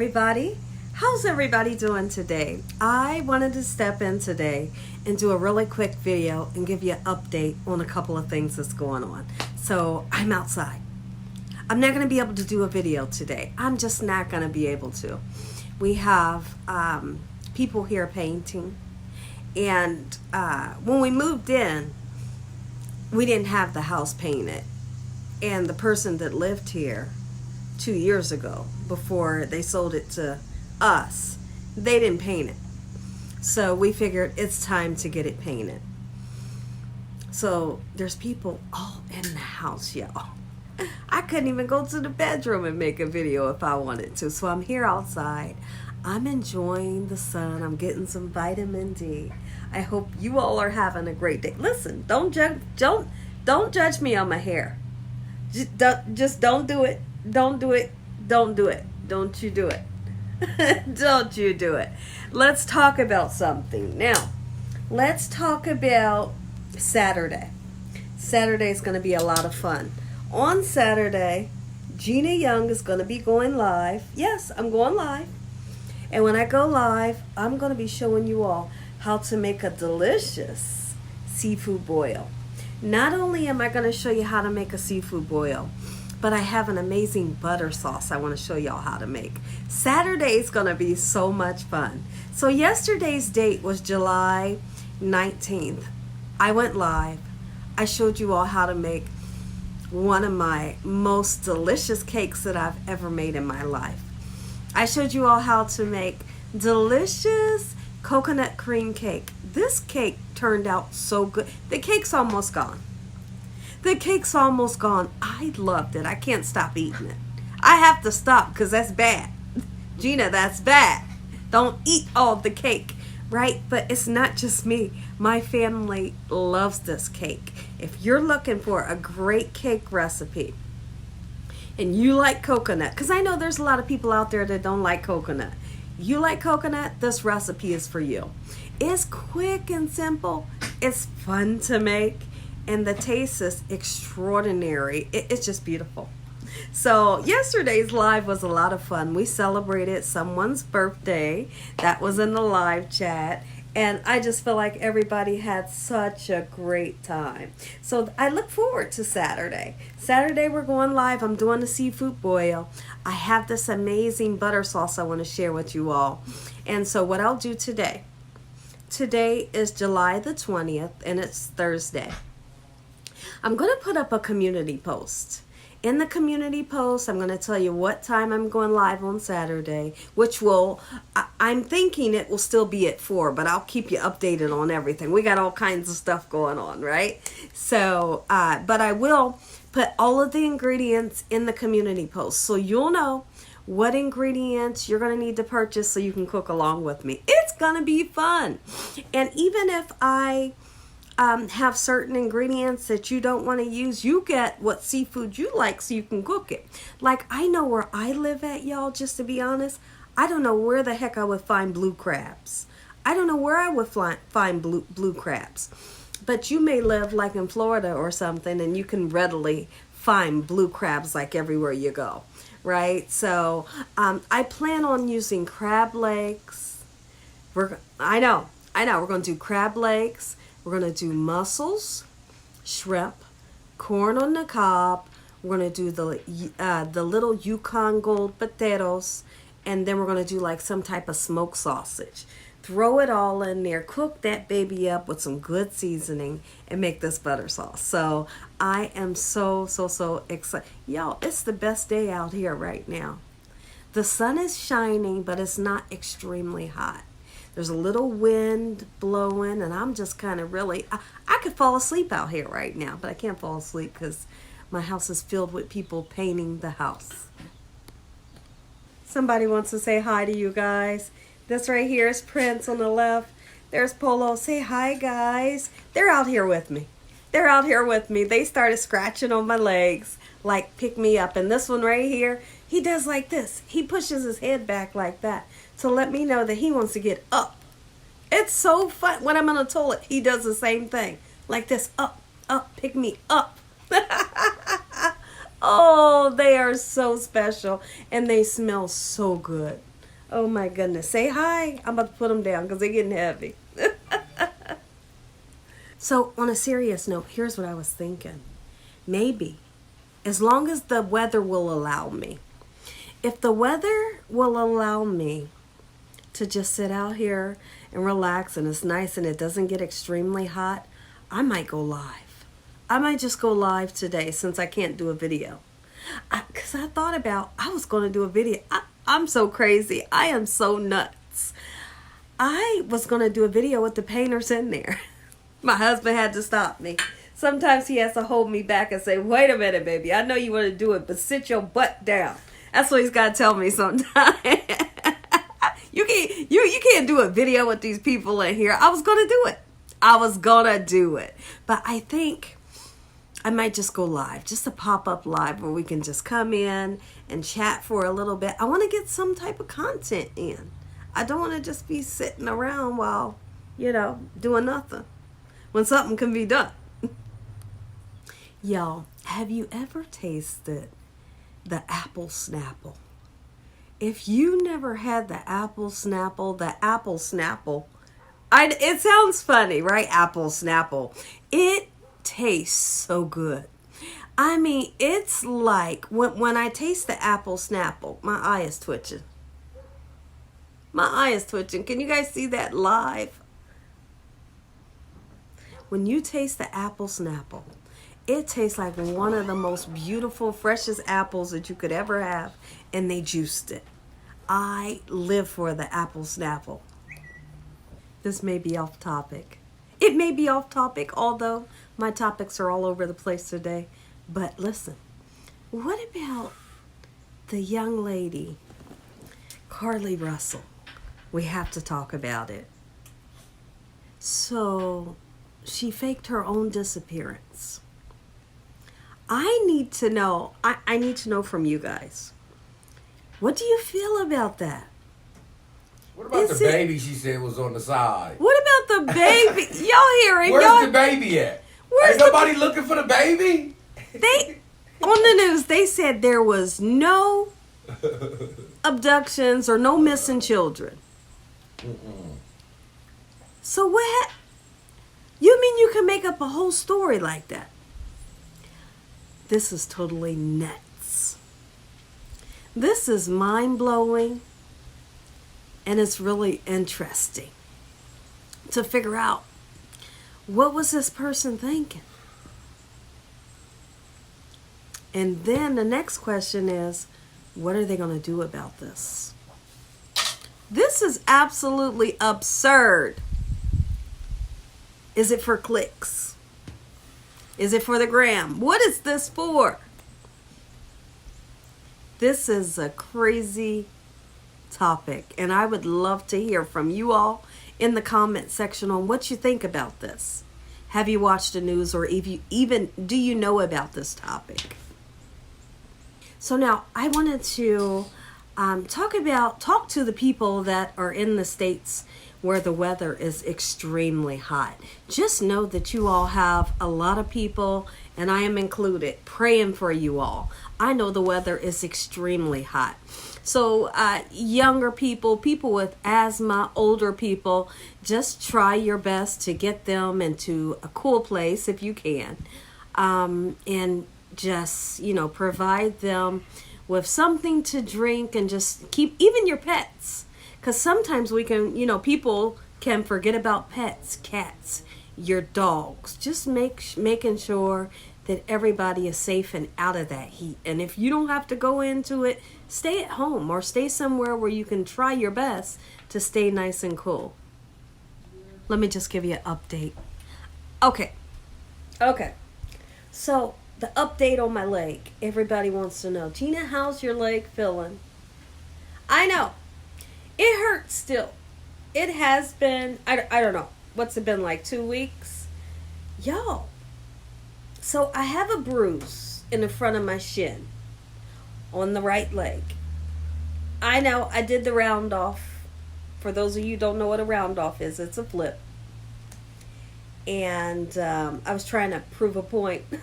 everybody. How's everybody doing today? I wanted to step in today and do a really quick video and give you an update on a couple of things that's going on. So I'm outside. I'm not going to be able to do a video today. I'm just not going to be able to. We have people here painting, and when we moved in, we didn't have the house painted, and the person that lived here 2 years ago, before they sold it to us, they didn't paint it. So we figured it's time to get it painted. So there's people all in the house, y'all. I couldn't even go to the bedroom and make a video if I wanted to. So I'm here outside. I'm enjoying the sun. I'm getting some vitamin D. I hope you all are having a great day. Listen, don't judge me on my hair. Just don't do it. Don't do it. Don't do it. Don't you do it. Don't you do it. Let's talk about something. Now, let's talk about Saturday. Saturday is going to be a lot of fun. On Saturday, Gina Young is going to be going live. Yes, I'm going live. And when I go live, I'm going to be showing you all how to make a delicious seafood boil. Not only am I going to show you how to make a seafood boil, but I have an amazing butter sauce I want to show y'all how to make. Saturday is going to be so much fun. So yesterday's date was July 19th. I went live. I showed you all how to make one of my most delicious cakes that I've ever made in my life. I showed you all how to make delicious coconut cream cake. This cake turned out so good. The cake's almost gone. The cake's almost gone. I loved it. I can't stop eating it. I have to stop because that's bad. Gina, that's bad. Don't eat all the cake, right? But it's not just me. My family loves this cake. If you're looking for a great cake recipe and you like coconut, because I know there's a lot of people out there that don't like coconut. You like coconut, this recipe is for you. It's quick and simple. It's fun to make. And the taste is extraordinary. It's just beautiful. So yesterday's live was a lot of fun. We celebrated someone's birthday. That was in the live chat. And I just feel like everybody had such a great time. So I look forward to Saturday. Saturday we're going live. I'm doing a seafood boil. I have this amazing butter sauce I want to share with you all. And so what I'll do today is July the 20th, and it's Thursday. I'm going to put up a community post. In the community post, I'm going to tell you what time I'm going live on Saturday, which I'm thinking it will still be at 4, but I'll keep you updated on everything. We got all kinds of stuff going on, right? So, but I will put all of the ingredients in the community post, so you'll know what ingredients you're going to need to purchase so you can cook along with me. It's going to be fun. And even if I have certain ingredients that you don't want to use, you get what seafood you like so you can cook it. Like, I know where I live at, y'all, just to be honest, I don't know where the heck I would find blue crabs. I don't know where I would find blue crabs. But you may live like in Florida or something, and you can readily find blue crabs like everywhere you go, right? So I plan on using crab legs. I know, we're going to do crab legs. We're going to do mussels, shrimp, corn on the cob. We're going to do the little Yukon Gold potatoes. And then we're going to do like some type of smoked sausage. Throw it all in there. Cook that baby up with some good seasoning and make this butter sauce. So I am so excited. Y'all, it's the best day out here right now. The sun is shining, but it's not extremely hot. There's a little wind blowing, and I'm just kind of really, I could fall asleep out here right now, but I can't fall asleep because my house is filled with people painting the house. Somebody wants to say hi to you guys. This right here is Prince on the left. There's Polo. Say hi, guys. They're out here with me. They're out here with me. They started scratching on my legs, like pick me up. And this one right here, he does like this. He pushes his head back like that to let me know that he wants to get up. It's so fun. When I'm on the toilet, he does the same thing. Like this, up, pick me up. Oh, they are so special. And they smell so good. Oh my goodness. Say hi. I'm about to put them down because they're getting heavy. So on a serious note, here's what I was thinking. Maybe, as long as the weather will allow me, if the weather will allow me to just sit out here and relax and it's nice and it doesn't get extremely hot, I might go live. I might just go live today since I can't do a video. Because I thought about, I was going to do a video. I'm so crazy. I am so nuts. I was going to do a video with the painters in there. My husband had to stop me. Sometimes he has to hold me back and say, wait a minute, baby. I know you want to do it, but sit your butt down. That's what he's got to tell me sometimes. You can't do a video with these people in here. I was going to do it. But I think I might just go live. Just a pop-up live where we can just come in and chat for a little bit. I want to get some type of content in. I don't want to just be sitting around while, doing nothing. When something can be done. Y'all, have you ever tasted the apple Snapple? If you never had the apple Snapple, it sounds funny, right? Apple Snapple. It tastes so good. I mean, it's like when I taste the apple Snapple, my eye is twitching. Can you guys see that live? When you taste the apple Snapple, it tastes like one of the most beautiful, freshest apples that you could ever have, and they juiced it. I live for the apple Snapple. This may be off topic. It may be off topic, although my topics are all over the place today. But listen, what about the young lady, Carlee Russell? We have to talk about it. So, she faked her own disappearance. I need to know from you guys. What do you feel about that? What about the baby she said was on the side? What about the baby? Y'all hearing? Where's the baby at? Ain't nobody looking for the baby? On the news, they said there was no abductions or no missing children. So what? You mean you can make up a whole story like that? This is totally nuts. This is mind-blowing, and it's really interesting to figure out, what was this person thinking? And then the next question is, what are they going to do about this? This is absolutely absurd. Is it for clicks? Is it for the gram? What is this for? This is a crazy topic, and I would love to hear from you all in the comment section on what you think about this. Have you watched the news, or even do you know about this topic? So now I wanted to talk to the people that are in the states where the weather is extremely hot. Just know that you all have a lot of people, and I am included, praying for you all. I know the weather is extremely hot. So younger people with asthma, older people, just try your best to get them into a cool place if you can. And just, provide them with something to drink, and just keep even your pets. Because sometimes we can, people can forget about pets, cats, your dogs. Just making sure that everybody is safe and out of that heat. And if you don't have to go into it, stay at home or stay somewhere where you can try your best to stay nice and cool. Let me just give you an update. Okay. So, the update on my leg. Everybody wants to know. Gina, how's your leg feeling? I know. It hurts still. It has been, I don't know. What's it been, like 2 weeks? Y'all. So I have a bruise in the front of my shin on the right leg. I know, I did the round off. For those of you who don't know what a round off is, it's a flip. And I was trying to prove a point. And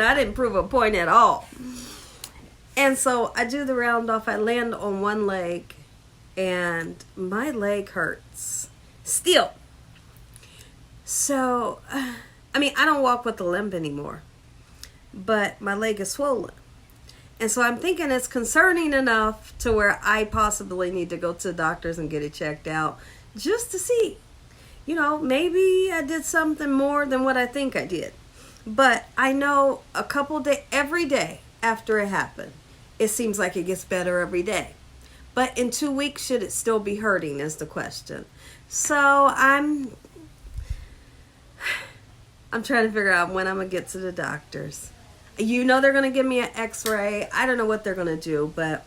I didn't prove a point at all. And so I do the round off. I land on one leg, and my leg hurts still. So, I mean, I don't walk with a limp anymore, but my leg is swollen. And so I'm thinking it's concerning enough to where I possibly need to go to the doctors and get it checked out just to see. You know, maybe I did something more than what I think I did. But I know every day after it happened, it seems like it gets better every day. But in 2 weeks, should it still be hurting is the question. So I'm trying to figure out when I'm going to get to the doctors. You know they're going to give me an x-ray. I don't know what they're going to do, but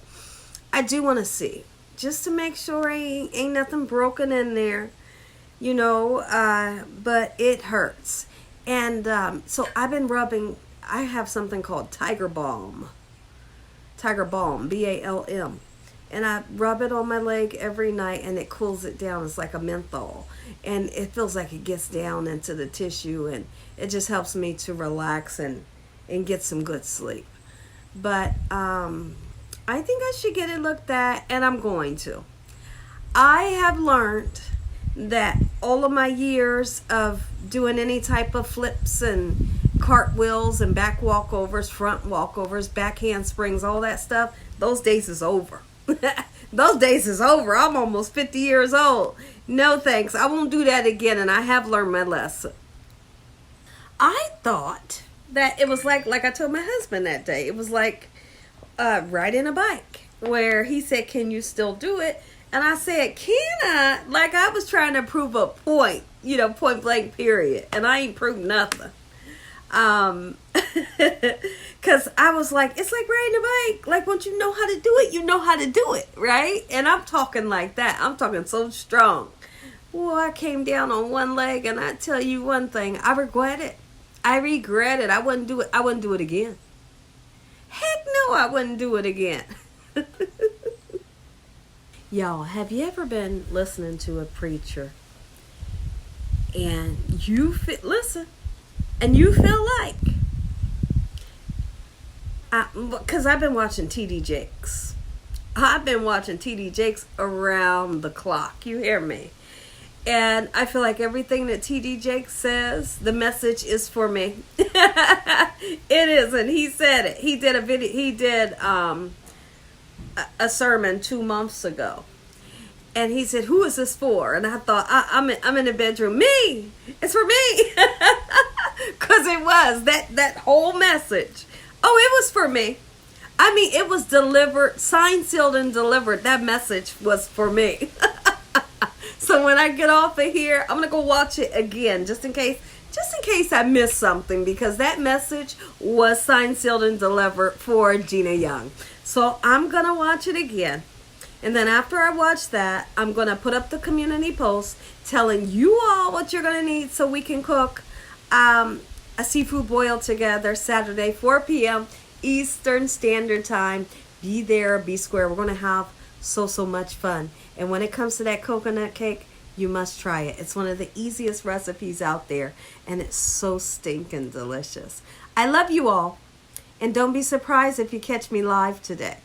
I do want to see. Just to make sure ain't nothing broken in there. You know, but it hurts. And so I've been rubbing, I have something called Tiger Balm. Tiger Balm, B-A-L-M. And I rub it on my leg every night, and it cools it down. It's like a menthol. And it feels like it gets down into the tissue, and it just helps me to relax and get some good sleep. But I think I should get it looked at, and I'm going to. I have learned that all of my years of doing any type of flips and cartwheels and back walkovers, front walkovers, back handsprings, all that stuff, those days is over. Those days is over. I'm almost 50 years old. No thanks. I won't do that again, and I have learned my lesson. I thought that it was like I told my husband that day, it was like riding a bike, where he said, "Can you still do it?" And I said, "Can I?" Like I was trying to prove a point, point blank period. And I ain't proved nothing. Because I was like, it's like riding a bike. Like once you know how to do it, you know how to do it, right? And I'm talking like that. I'm talking so strong. Well, I came down on one leg, and I tell you one thing, I regret it. I wouldn't do it. I wouldn't do it again. Heck no, I wouldn't do it again. Y'all, have you ever been listening to a preacher and you feel like, because I've been watching TD Jakes. I've been watching TD Jakes around the clock. You hear me? And I feel like everything that TD Jakes says, the message is for me. It is, and he said it. He did a video. He did a sermon 2 months ago, and he said, "Who is this for?" And I thought, I'm in the bedroom. Me, it's for me, because it was that whole message. Oh, it was for me. I mean, it was delivered, signed, sealed, and delivered. That message was for me. So when I get off of here, I'm gonna go watch it again, just in case I missed something, because that message was signed, sealed, and delivered for Gina Young. So I'm gonna watch it again, and then after I watch that, I'm gonna put up the community post telling you all what you're gonna need so we can cook a seafood boil together Saturday, 4 p.m. Eastern Standard Time. Be there, be square. We're gonna have so much fun. And when it comes to that coconut cake, you must try it. It's one of the easiest recipes out there, and it's so stinking delicious. I love you all, and don't be surprised if you catch me live today.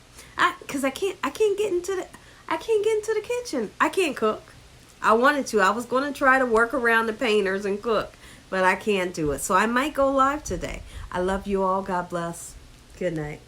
Cause I can't get into the kitchen. I can't cook. I wanted to. I was going to try to work around the painters and cook, but I can't do it. So I might go live today. I love you all. God bless. Good night.